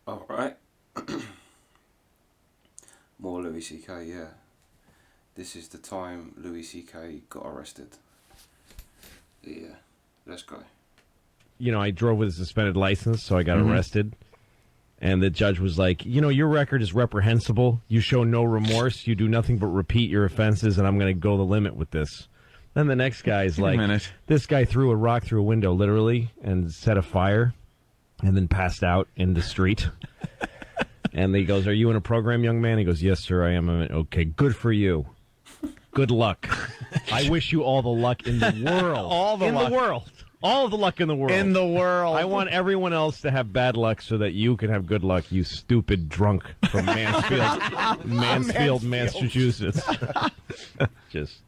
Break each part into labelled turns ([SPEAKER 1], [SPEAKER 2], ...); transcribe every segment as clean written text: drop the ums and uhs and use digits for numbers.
[SPEAKER 1] All right. More Louis C.K., yeah. This is the time Louis C.K. got arrested. Yeah, let's go.
[SPEAKER 2] I drove with a suspended license, so I got arrested. And the judge was like, your record is reprehensible. You show no remorse. You do nothing but repeat your offenses, and I'm going to go the limit with this. Then the next guy's like, this guy threw a rock through a window, literally, and set a fire, and then passed out in the street. And he goes, are you in a program, young man? He goes, yes, sir, I am. Okay, good for you. Good luck. I wish you all the luck in the world.
[SPEAKER 3] All the luck.
[SPEAKER 2] All the luck in the world.
[SPEAKER 3] In the world.
[SPEAKER 2] I want everyone else to have bad luck so that you can have good luck, you stupid drunk from Mansfield, Massachusetts. Just.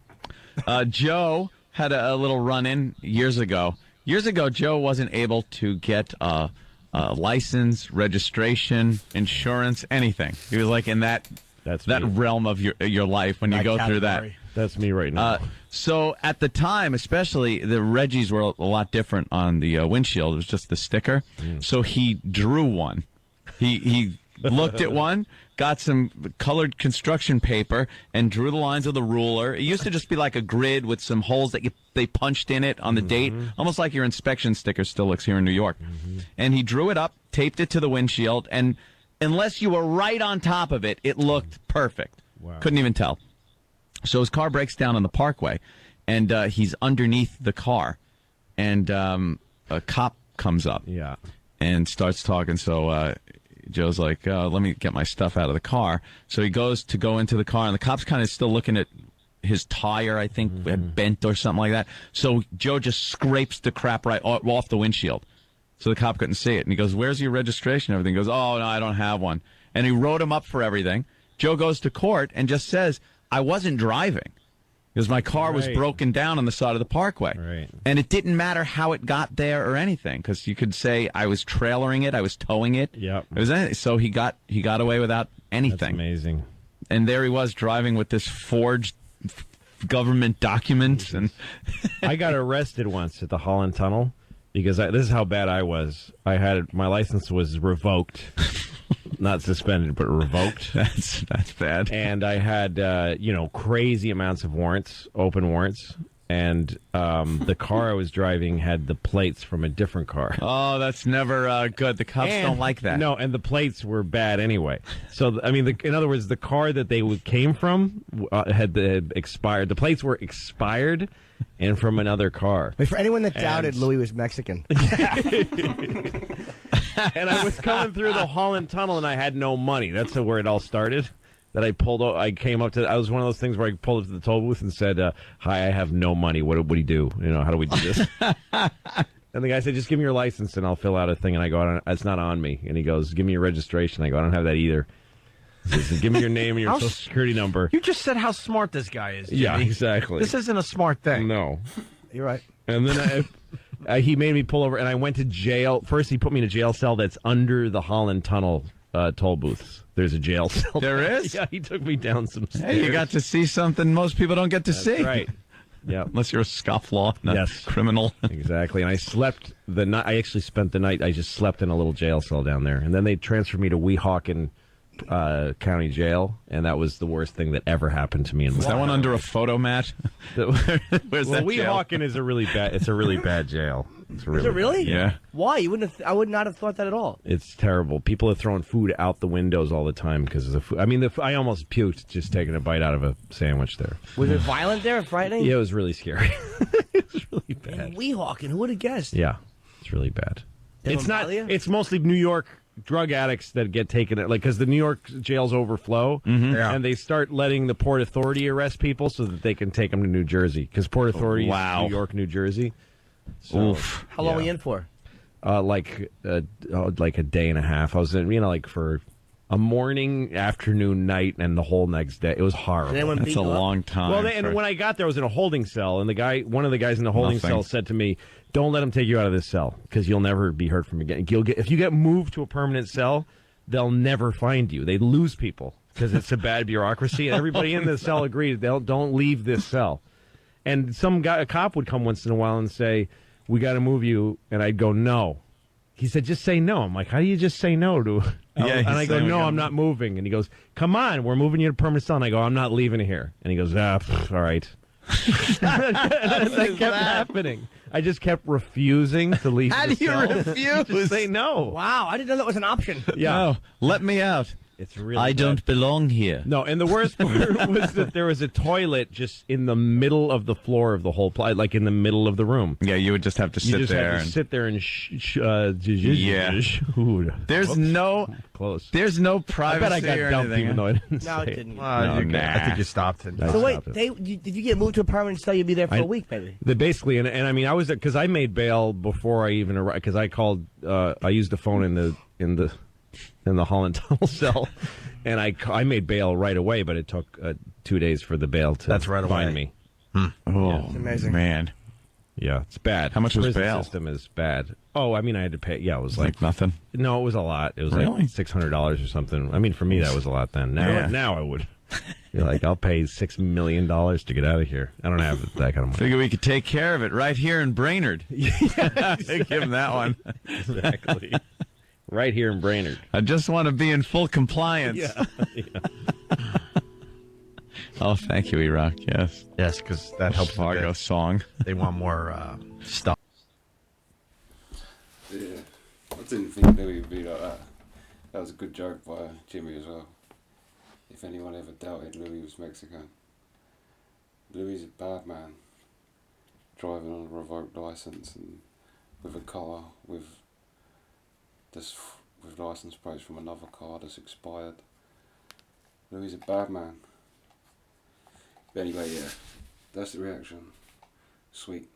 [SPEAKER 3] Joe had a little run-in years ago. Years ago, Joe wasn't able to get a license, registration, insurance, anything. He was like in that realm of your life when you go through that.
[SPEAKER 2] That's me right now.
[SPEAKER 3] So at the time, especially, the Reggies were a lot different on the windshield. It was just the sticker. So he drew one. He looked at one, got some colored construction paper, and drew the lines with a ruler. It used to just be like a grid with some holes that they punched in it on the date, almost like your inspection sticker still looks here in New York. And he drew it up, taped it to the windshield, and unless you were right on top of it, it looked perfect.
[SPEAKER 2] Wow.
[SPEAKER 3] Couldn't even tell. So his car breaks down on the parkway, and he's underneath the car, and a cop comes up and starts talking. So Joe's like, let me get my stuff out of the car. So he goes to go into the car, and the cop's kind of still looking at his tire, I think, had bent or something like that. So Joe just scrapes the crap right off the windshield. So the cop couldn't see it. And he goes, where's your registration? Everything. He goes, oh, no, I don't have one. And he wrote him up for everything. Joe goes to court and just says, I wasn't driving because my car was broken down on the side of the parkway.
[SPEAKER 2] Right.
[SPEAKER 3] And it didn't matter how it got there or anything, because you could say I was trailering it, I was towing it.
[SPEAKER 2] Yep.
[SPEAKER 3] It was anything. So he got away without anything.
[SPEAKER 2] That's amazing.
[SPEAKER 3] And there he was driving with this forged government document. And
[SPEAKER 2] I got arrested once at the Holland Tunnel because this is how bad I was. My license was revoked. Not suspended, but revoked.
[SPEAKER 3] That's bad.
[SPEAKER 2] And I had, crazy amounts of warrants, open warrants. And the car I was driving had the plates from a different car.
[SPEAKER 3] Oh, that's never good. The cops don't like that.
[SPEAKER 2] No, and the plates were bad anyway. So, in other words, the car that they came from had expired. The plates were expired and from another car.
[SPEAKER 4] Wait, for anyone that doubted Louis was Mexican.
[SPEAKER 2] And I was coming through the Holland Tunnel, and I had no money. That's where it all started. That I pulled. I came up to. I was one of those things where I pulled up to the toll booth and said, "Hi, I have no money. What do you do? How do we do this?" And the guy said, "Just give me your license, and I'll fill out a thing." And I go, "It's not on me." And he goes, "Give me your registration." I go, "I don't have that either." He says, "Give me your name and your social security number."
[SPEAKER 5] You just said how smart this guy is, Jimmy.
[SPEAKER 2] Yeah, exactly.
[SPEAKER 5] This isn't a smart thing.
[SPEAKER 2] No,
[SPEAKER 4] you're right.
[SPEAKER 2] And then he made me pull over, and I went to jail. First, he put me in a jail cell that's under the Holland Tunnel toll booths. There's a jail cell.
[SPEAKER 3] There is?
[SPEAKER 2] Yeah, he took me down some stairs.
[SPEAKER 3] Hey, you got to see something most people don't get to see.
[SPEAKER 2] Right. Yeah.
[SPEAKER 3] Unless you're a scofflaw, not criminal.
[SPEAKER 2] Exactly. And I slept the night. I actually spent the night. I just slept in a little jail cell down there. And then they transferred me to Weehawken County Jail, and that was the worst thing that ever happened to me in my life.
[SPEAKER 3] Was that one under a photo mat?
[SPEAKER 2] Where's that Weehawken is a really bad. It's a really bad jail.
[SPEAKER 4] Is it really?
[SPEAKER 2] Yeah.
[SPEAKER 4] Why? I would not have thought that at all.
[SPEAKER 2] It's terrible. People are throwing food out the windows all the time because of the food. I almost puked just taking a bite out of a sandwich there.
[SPEAKER 4] Was it violent there, frightening?
[SPEAKER 2] Yeah, it was really scary. It was really bad.
[SPEAKER 4] Weehawken, who would have guessed?
[SPEAKER 2] Yeah, it's really bad.
[SPEAKER 4] It's not.
[SPEAKER 2] It's mostly New York drug addicts that get taken, because the New York jails overflow, and they start letting the Port Authority arrest people so that they can take them to New Jersey, because Port Authority is New York, New Jersey. So,
[SPEAKER 4] how long were you in for?
[SPEAKER 2] Like a day and a half. I was in, for a morning, afternoon, night, and the whole next day. It was horrible.
[SPEAKER 3] That's a long time.
[SPEAKER 2] Well, and when I got there, I was in a holding cell, and one of the guys in the holding cell said to me, "Don't let them take you out of this cell, because you'll never be heard from again. If you get moved to a permanent cell, they'll never find you. They lose people because it's a bad bureaucracy." And everybody in the cell agreed, don't leave this cell. And a cop would come once in a while and say, "We got to move you," and I'd go, "No." he said, just say no. I'm like, how do you just say no to?
[SPEAKER 3] Yeah,
[SPEAKER 2] and I go, no, I'm not moving. And he goes, come on, we're moving you to permanent cell. And I go, I'm not leaving here. And he goes, all right. That kept happening. I just kept refusing to leave.
[SPEAKER 3] How do you refuse?
[SPEAKER 2] Just say no.
[SPEAKER 4] Wow, I didn't know that was an option.
[SPEAKER 2] Yeah.
[SPEAKER 3] No, let me out.
[SPEAKER 2] It's really
[SPEAKER 3] I
[SPEAKER 2] bad.
[SPEAKER 3] don't belong here.
[SPEAKER 2] No, and the worst part was that there was a toilet just in the middle of the floor of the whole like in the middle of the room.
[SPEAKER 3] Yeah, you would just have to
[SPEAKER 2] You
[SPEAKER 3] sit
[SPEAKER 2] just
[SPEAKER 3] there.
[SPEAKER 2] had to sit there and
[SPEAKER 3] Yeah.
[SPEAKER 2] Ooh,
[SPEAKER 3] There's no
[SPEAKER 2] close.
[SPEAKER 3] There's no
[SPEAKER 2] I
[SPEAKER 3] privacy
[SPEAKER 2] bet I got
[SPEAKER 3] or
[SPEAKER 2] dumped
[SPEAKER 3] anything.
[SPEAKER 2] even though I didn't
[SPEAKER 4] No,
[SPEAKER 2] say
[SPEAKER 4] it didn't.
[SPEAKER 2] No,
[SPEAKER 5] I think you stopped it.
[SPEAKER 2] I
[SPEAKER 4] So wait,
[SPEAKER 2] stopped it.
[SPEAKER 4] did you get moved to a permanent cell? You'd be there for
[SPEAKER 2] I-
[SPEAKER 4] a week, maybe.
[SPEAKER 2] Basically, and I mean, I was because I made bail before I even arrived because I called. I used the phone in the Holland Tunnel cell, and I made bail right away. But it took 2 days for the bail to
[SPEAKER 5] That's right
[SPEAKER 2] find
[SPEAKER 5] away.
[SPEAKER 2] me.
[SPEAKER 3] Oh,
[SPEAKER 4] amazing.
[SPEAKER 3] man.
[SPEAKER 2] Yeah, it's bad.
[SPEAKER 3] How much was
[SPEAKER 2] Prison
[SPEAKER 3] bail?
[SPEAKER 2] system is bad. Oh, I mean, I had to pay. Yeah, it was
[SPEAKER 3] Like nothing.
[SPEAKER 2] no, it was a lot. It was
[SPEAKER 3] Really?
[SPEAKER 2] like $600 or something. I mean, for me, that was a lot then. Now I would. You're like, I'll pay $6 million to get out of here. I don't have that kind of money.
[SPEAKER 3] Figure we could take care of it right here in Brainerd. Give him that one.
[SPEAKER 2] Exactly. Right here in Brainerd.
[SPEAKER 3] I just want to be in full compliance.
[SPEAKER 2] Yeah.
[SPEAKER 3] Oh, thank you, E-Rock. Yes.
[SPEAKER 5] Yes, because that helps. with
[SPEAKER 3] Fargo
[SPEAKER 5] it.
[SPEAKER 3] song.
[SPEAKER 5] They want more stuff.
[SPEAKER 1] Yeah, I didn't think Louis would be like that. That was a good joke by Jimmy as well. If anyone ever doubted Louis was Mexican. Louis is a bad man. Driving on a revoked license and with a car with license plates from another car that's expired. Louis is a bad man. But anyway, yeah, that's the reaction. Sweet.